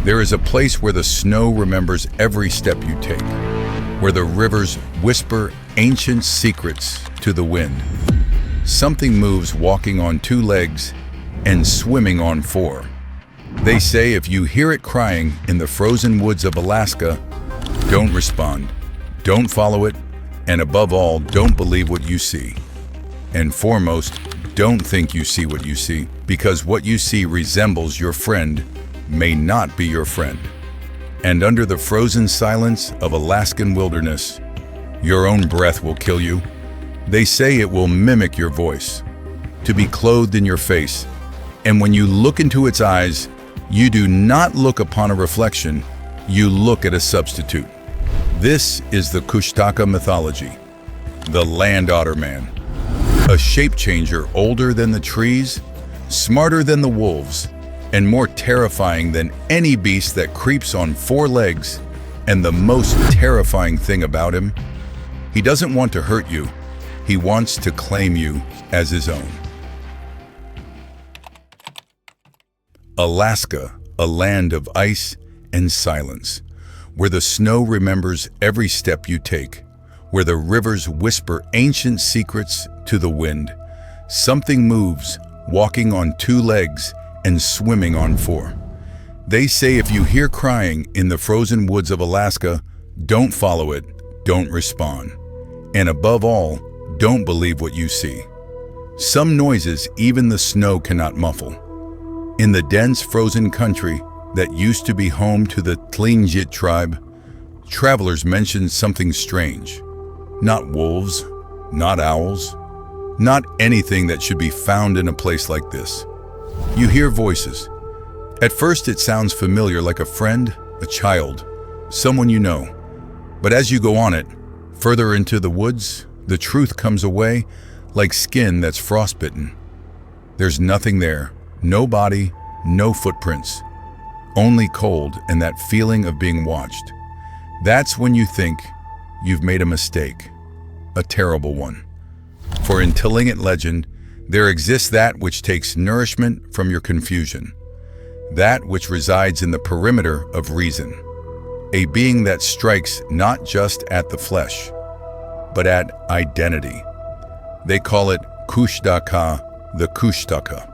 There is a place where the snow remembers every step you take, where the rivers whisper ancient secrets to the wind. Something moves walking on two legs and swimming on four. They say if you hear it crying in the frozen woods of Alaska, don't respond, don't follow it, and above all, don't believe what you see. And foremost, don't think you see what you see, because what you see resembles your friend may not be your friend. And under the frozen silence of Alaskan wilderness, your own breath will kill you. They say it will mimic your voice, to be clothed in your face. And when you look into its eyes, you do not look upon a reflection, you look at a substitute. This is the Kushtaka mythology, the land otter man, a shape changer older than the trees, smarter than the wolves, and more terrifying than any beast that creeps on four legs. And the most terrifying thing about him, he doesn't want to hurt you, he wants to claim you as his own. Alaska, a land of ice and silence, where the snow remembers every step you take, where the rivers whisper ancient secrets to the wind. Something moves, walking on two legs and swimming on four. They say if you hear crying in the frozen woods of Alaska, don't follow it, don't respond. And above all, don't believe what you see. Some noises even the snow cannot muffle. In the dense frozen country that used to be home to the Tlingit tribe, travelers mentioned something strange. Not wolves, not owls, not anything that should be found in a place like this. You hear voices. At first it sounds familiar, like a friend, a child, someone you know. But as you go on it, further into the woods, the truth comes away like skin that's frostbitten. There's nothing there, no body, no footprints, only cold and that feeling of being watched. That's when you think you've made a mistake, a terrible one. For in Tlingit legend, there exists that which takes nourishment from your confusion, that which resides in the perimeter of reason, a being that strikes not just at the flesh, but at identity. They call it Kushtaka, the Kushtaka,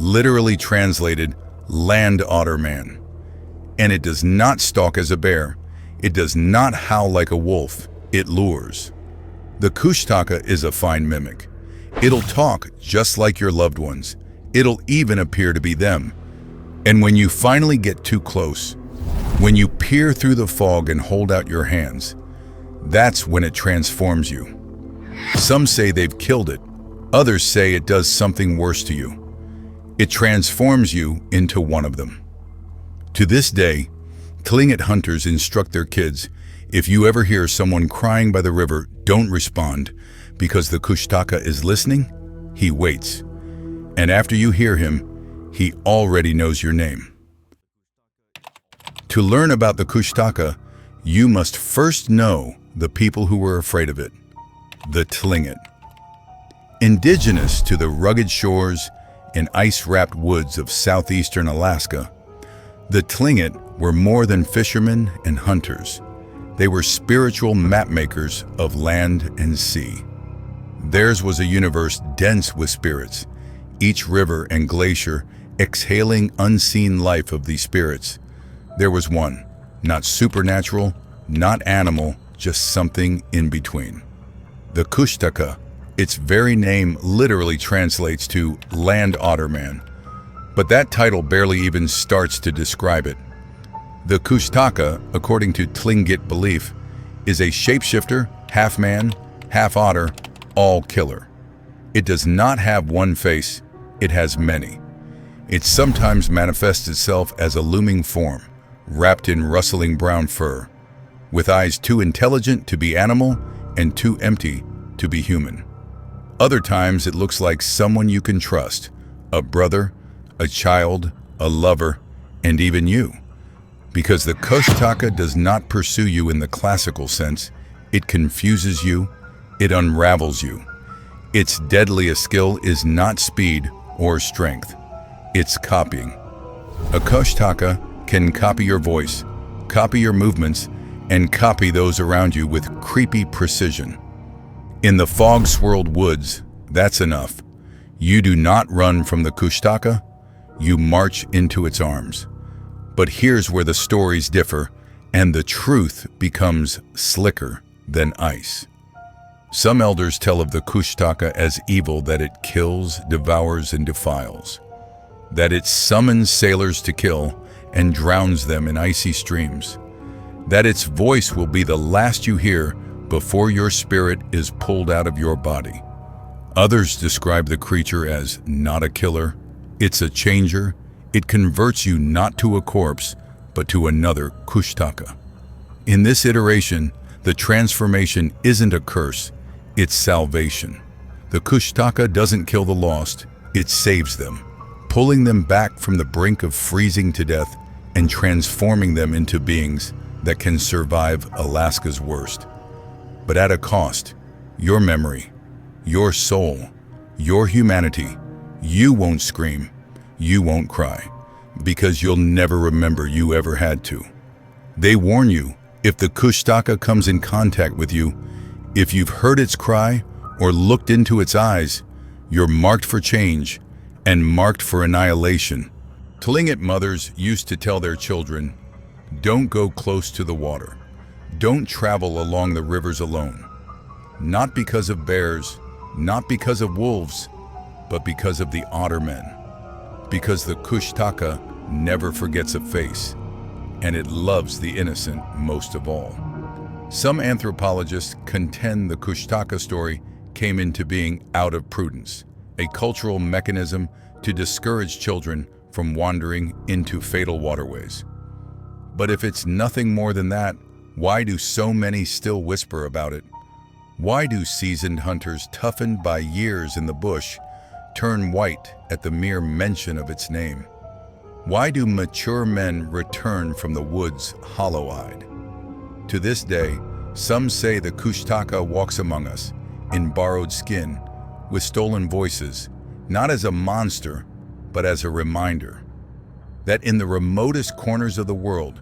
literally translated land otter man. And it does not stalk as a bear, it does not howl like a wolf, it lures. The Kushtaka is a fine mimic. It'll talk just like your loved ones. It'll even appear to be them. And when you finally get too close, when you peer through the fog and hold out your hands, that's when it transforms you. Some say they've killed it. Others say it does something worse to you. It transforms you into one of them. To this day, Tlingit hunters instruct their kids, if you ever hear someone crying by the river, don't respond, because the Kushtaka is listening, he waits. And after you hear him, he already knows your name. To learn about the Kushtaka, you must first know the people who were afraid of it, the Tlingit. Indigenous to the rugged shores and ice-wrapped woods of southeastern Alaska, the Tlingit were more than fishermen and hunters. They were spiritual mapmakers of land and sea. Theirs was a universe dense with spirits, each river and glacier exhaling unseen life of these spirits. There was one, not supernatural, not animal, just something in between. The Kushtaka, its very name literally translates to land otter man, but that title barely even starts to describe it. The Kushtaka, according to Tlingit belief, is a shapeshifter, half man, half otter, all killer. It does not have one face, it has many. It sometimes manifests itself as a looming form, wrapped in rustling brown fur, with eyes too intelligent to be animal and too empty to be human. Other times it looks like someone you can trust, a brother, a child, a lover, and even you. Because the Kushtaka does not pursue you in the classical sense, it confuses you, it unravels you. Its deadliest skill is not speed or strength, it's copying. A Kushtaka can copy your voice, copy your movements, and copy those around you with creepy precision. In the fog-swirled woods, that's enough. You do not run from the Kushtaka, you march into its arms. But here's where the stories differ, and the truth becomes slicker than ice. Some elders tell of the Kushtaka as evil, that it kills, devours, and defiles. That it summons sailors to kill and drowns them in icy streams. That its voice will be the last you hear before your spirit is pulled out of your body. Others describe the creature as not a killer, it's a changer. It converts you not to a corpse, but to another Kushtaka. In this iteration, the transformation isn't a curse, it's salvation. The Kushtaka doesn't kill the lost, it saves them, pulling them back from the brink of freezing to death and transforming them into beings that can survive Alaska's worst. But at a cost: your memory, your soul, your humanity. You won't scream, you won't cry, because you'll never remember you ever had to. They warn you, if the Kushtaka comes in contact with you, if you've heard its cry or looked into its eyes, you're marked for change and marked for annihilation. Tlingit mothers used to tell their children, don't go close to the water. Don't travel along the rivers alone. Not because of bears, not because of wolves, but because of the Otter men. Because the Kushtaka never forgets a face, and it loves the innocent most of all. Some anthropologists contend the Kushtaka story came into being out of prudence, a cultural mechanism to discourage children from wandering into fatal waterways. But if it's nothing more than that, why do so many still whisper about it? Why do seasoned hunters, toughened by years in the bush, turn white at the mere mention of its name? Why do mature men return from the woods hollow-eyed? To this day, some say the Kushtaka walks among us, in borrowed skin, with stolen voices, not as a monster, but as a reminder that in the remotest corners of the world,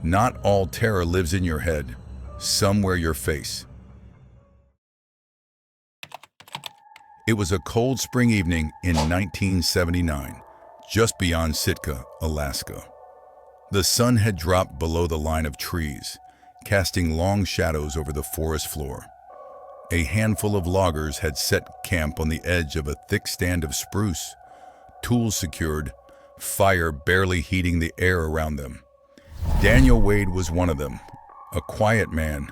not all terror lives in your head, some wear your face. It was a cold spring evening in 1979, just beyond Sitka, Alaska. The sun had dropped below the line of trees, casting long shadows over the forest floor. A handful of loggers had set camp on the edge of a thick stand of spruce, tools secured, fire barely heating the air around them. Daniel Wade was one of them, a quiet man,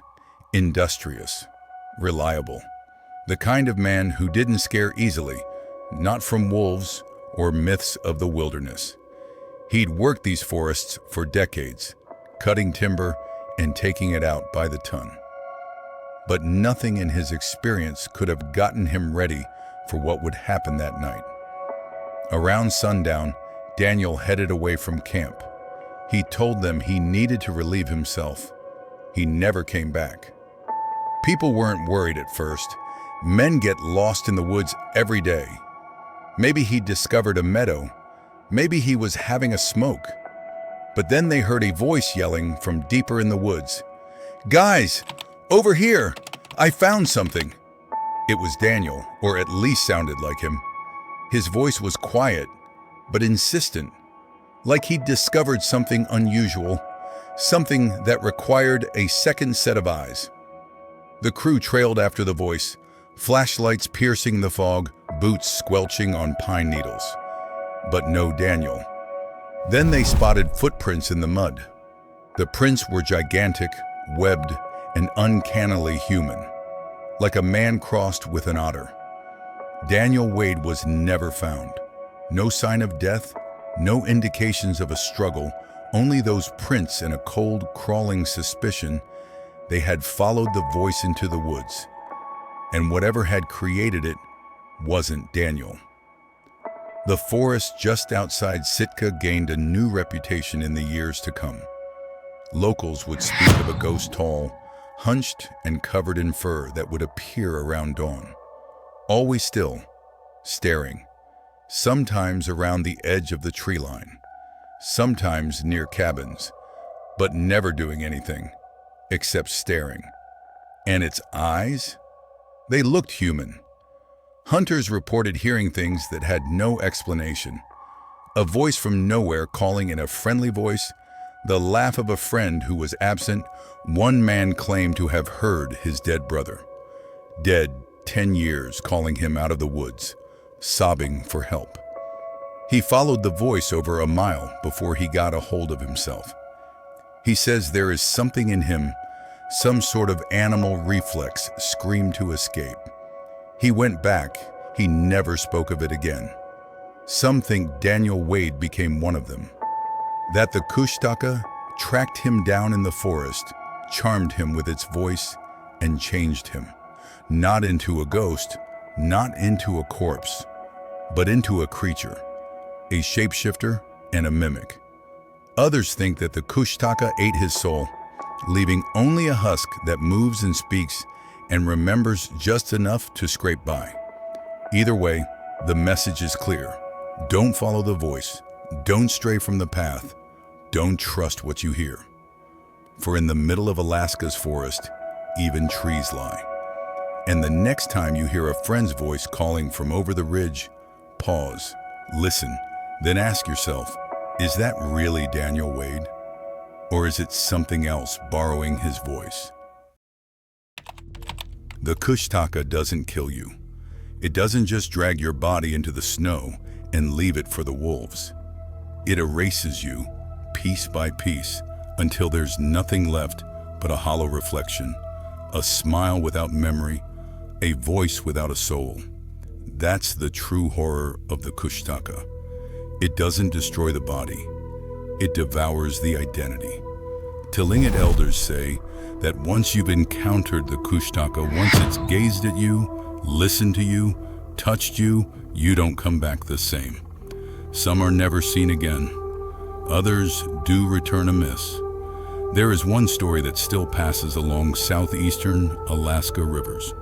industrious, reliable. The kind of man who didn't scare easily, not from wolves or myths of the wilderness. He'd worked these forests for decades, cutting timber and taking it out by the ton. But nothing in his experience could have gotten him ready for what would happen that night. Around sundown, Daniel headed away from camp. He told them he needed to relieve himself. He never came back. People weren't worried at first. Men get lost in the woods every day. Maybe he discovered a meadow. Maybe he was having a smoke. But then they heard a voice yelling from deeper in the woods. "Guys, over here! I found something!" It was Daniel, or at least sounded like him. His voice was quiet, but insistent, like he'd discovered something unusual, something that required a second set of eyes. The crew trailed after the voice, flashlights piercing the fog, boots squelching on pine needles. But no Daniel. Then they spotted footprints in the mud. The prints were gigantic, webbed, and uncannily human, like a man crossed with an otter. Daniel Wade was never found. No sign of death, no indications of a struggle, only those prints and a cold, crawling suspicion they had followed the voice into the woods. And whatever had created it wasn't Daniel. The forest just outside Sitka gained a new reputation in the years to come. Locals would speak of a ghost tall, hunched and covered in fur that would appear around dawn. Always still, staring, sometimes around the edge of the tree line, sometimes near cabins, but never doing anything except staring. And its eyes? They looked human. Hunters reported hearing things that had no explanation. A voice from nowhere calling in a friendly voice, the laugh of a friend who was absent. One man claimed to have heard his dead brother, dead 10 years, calling him out of the woods, sobbing for help. He followed the voice over a mile before he got a hold of himself. He says there is something in him, some sort of animal reflex screamed to escape. He went back. He never spoke of it again. Some think Daniel Wade became one of them. That the Kushtaka tracked him down in the forest, charmed him with its voice, and changed him. Not into a ghost, not into a corpse, but into a creature, a shapeshifter and a mimic. Others think that the Kushtaka ate his soul, leaving only a husk that moves and speaks and remembers just enough to scrape by. Either way, the message is clear. Don't follow the voice. Don't stray from the path. Don't trust what you hear. For in the middle of Alaska's forest, even trees lie. And the next time you hear a friend's voice calling from over the ridge, pause, listen, then ask yourself, is that really Daniel Wade? Or is it something else borrowing his voice? The Kushtaka doesn't kill you. It doesn't just drag your body into the snow and leave it for the wolves. It erases you, piece by piece, until there's nothing left but a hollow reflection, a smile without memory, a voice without a soul. That's the true horror of the Kushtaka. It doesn't destroy the body. It devours the identity. Tlingit elders say that once you've encountered the Kushtaka, once it's gazed at you, listened to you, touched you, you don't come back the same. Some are never seen again. Others do return amiss. There is one story that still passes along southeastern Alaska rivers.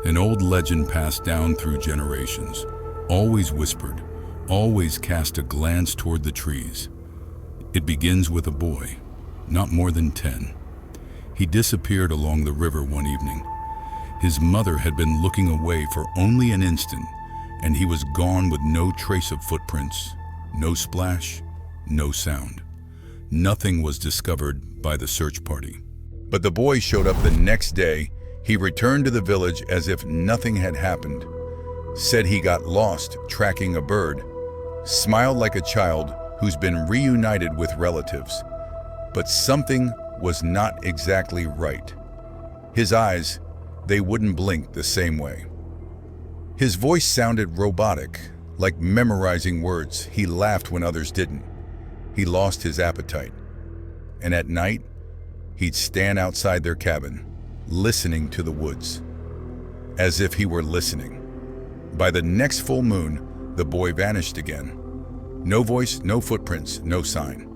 An old legend passed down through generations, always whispered, always cast a glance toward the trees. It begins with a boy, not more than 10. He disappeared along the river one evening. His mother had been looking away for only an instant, and he was gone with no trace of footprints, no splash, no sound. Nothing was discovered by the search party. But the boy showed up the next day. He returned to the village as if nothing had happened, said he got lost tracking a bird, smiled like a child who's been reunited with relatives. But something was not exactly right. His eyes, they wouldn't blink the same way. His voice sounded robotic, like memorizing words. He laughed when others didn't. He lost his appetite. And at night, he'd stand outside their cabin, listening to the woods, as if he were listening. By the next full moon, the boy vanished again. No voice, no footprints, no sign.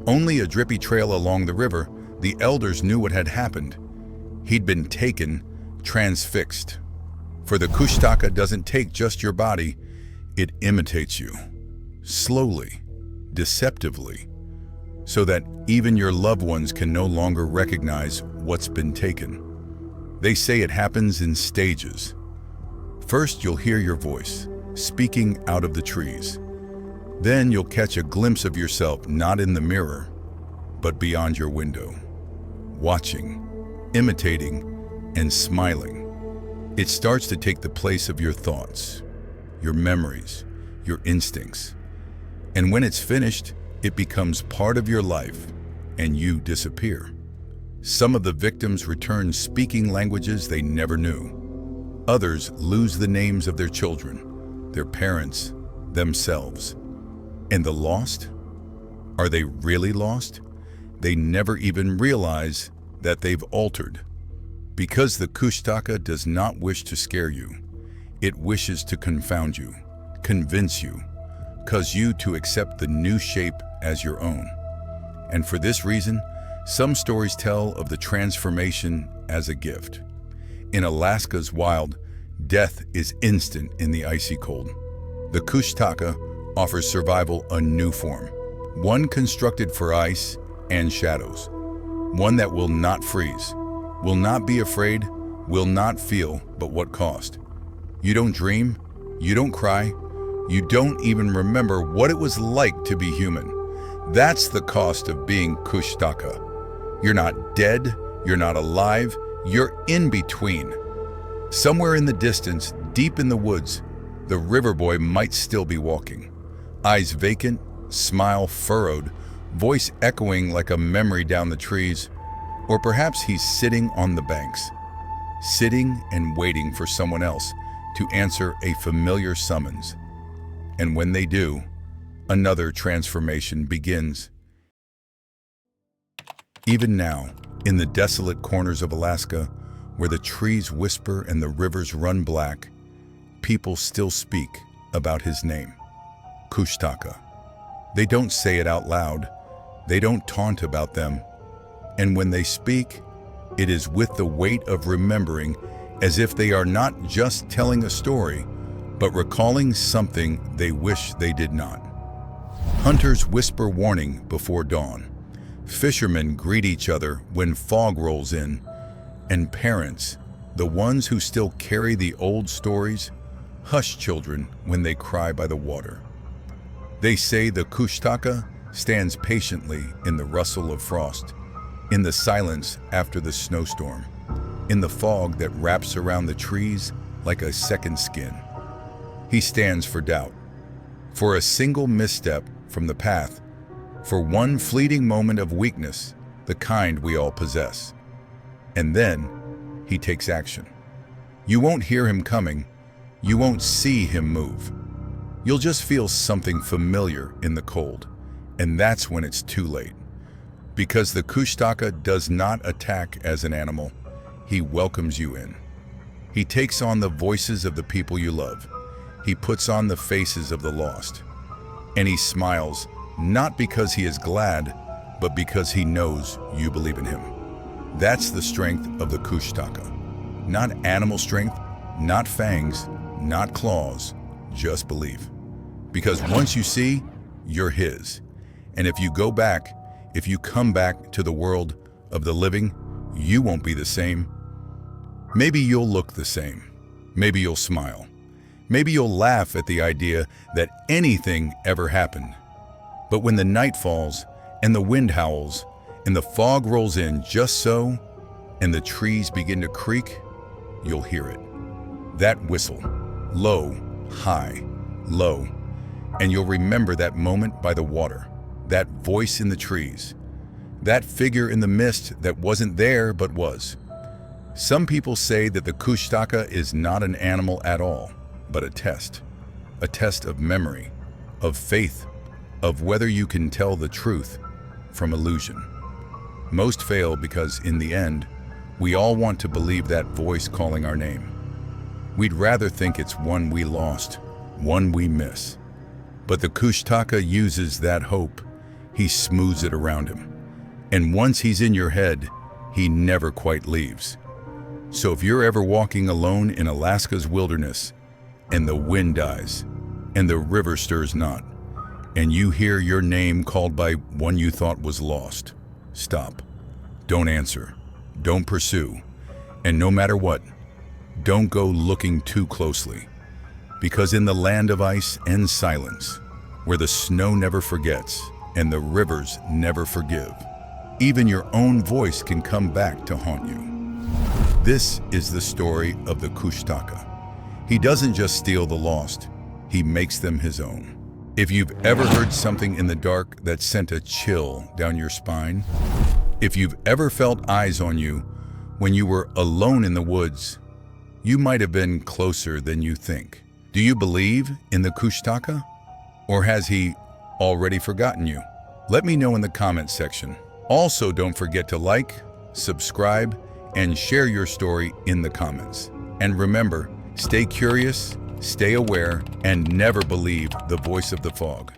Only a drippy trail along the river. The elders knew what had happened. He'd been taken, transfixed. For the Kushtaka doesn't take just your body, it imitates you, slowly, deceptively, so that even your loved ones can no longer recognize what's been taken. They say it happens in stages. First, you'll hear your voice, speaking out of the trees. Then you'll catch a glimpse of yourself not in the mirror, but beyond your window, watching, imitating, and smiling. It starts to take the place of your thoughts, your memories, your instincts. And when it's finished, it becomes part of your life, and you disappear. Some of the victims return speaking languages they never knew. Others lose the names of their children, their parents, themselves. And the lost? Are they really lost? They never even realize that they've altered. Because the Kushtaka does not wish to scare you. It wishes to confound you, convince you, cause you to accept the new shape as your own. And for this reason, some stories tell of the transformation as a gift. In Alaska's wild, death is instant in the icy cold. The Kushtaka offers survival a new form, one constructed for ice and shadows, one that will not freeze, will not be afraid, will not feel, but what cost? You don't dream, you don't cry, you don't even remember what it was like to be human. That's the cost of being Kushtaka. You're not dead, you're not alive, you're in between. Somewhere in the distance, deep in the woods, the river boy might still be walking. Eyes vacant, smile furrowed, voice echoing like a memory down the trees. Or perhaps he's sitting on the banks, sitting and waiting for someone else to answer a familiar summons. And when they do, another transformation begins. Even now, in the desolate corners of Alaska, where the trees whisper and the rivers run black, people still speak about his name, Kushtaka. They don't say it out loud, they don't taunt about them, and when they speak, it is with the weight of remembering, as if they are not just telling a story, but recalling something they wish they did not. Hunters whisper warning before dawn. Fishermen greet each other when fog rolls in, and parents, the ones who still carry the old stories, hush children when they cry by the water. They say the Kushtaka stands patiently in the rustle of frost, in the silence after the snowstorm, in the fog that wraps around the trees like a second skin. He stands for doubt, for a single misstep from the path, for one fleeting moment of weakness, the kind we all possess. And then he takes action. You won't hear him coming, you won't see him move. You'll just feel something familiar in the cold, and that's when it's too late. Because the Kushtaka does not attack as an animal, he welcomes you in. He takes on the voices of the people you love. He puts on the faces of the lost. And he smiles, not because he is glad, but because he knows you believe in him. That's the strength of the Kushtaka. Not animal strength, not fangs, not claws, just belief. Because once you see, you're his. And if you go back, if you come back to the world of the living, you won't be the same. Maybe you'll look the same. Maybe you'll smile. Maybe you'll laugh at the idea that anything ever happened. But when the night falls, and the wind howls, and the fog rolls in just so, and the trees begin to creak, you'll hear it. That whistle, low, high, low, and you'll remember that moment by the water, that voice in the trees, that figure in the mist that wasn't there but was. Some people say that the Kushtaka is not an animal at all, but a test of memory, of faith, of whether you can tell the truth from illusion. Most fail because in the end, we all want to believe that voice calling our name. We'd rather think it's one we lost, one we miss. But the Kushtaka uses that hope. He smooths it around him. And once he's in your head, he never quite leaves. So if you're ever walking alone in Alaska's wilderness, and the wind dies, and the river stirs not, and you hear your name called by one you thought was lost, stop. Don't answer. Don't pursue. And no matter what, don't go looking too closely. Because in the land of ice and silence, where the snow never forgets and the rivers never forgive, even your own voice can come back to haunt you. This is the story of the Kushtaka. He doesn't just steal the lost, he makes them his own. If you've ever heard something in the dark that sent a chill down your spine, if you've ever felt eyes on you when you were alone in the woods, you might have been closer than you think. Do you believe in the Kushtaka? Or has he already forgotten you? Let me know in the comments section. Also, don't forget to like, subscribe, and share your story in the comments. And remember, stay curious, stay aware, and never believe the voice of the fog.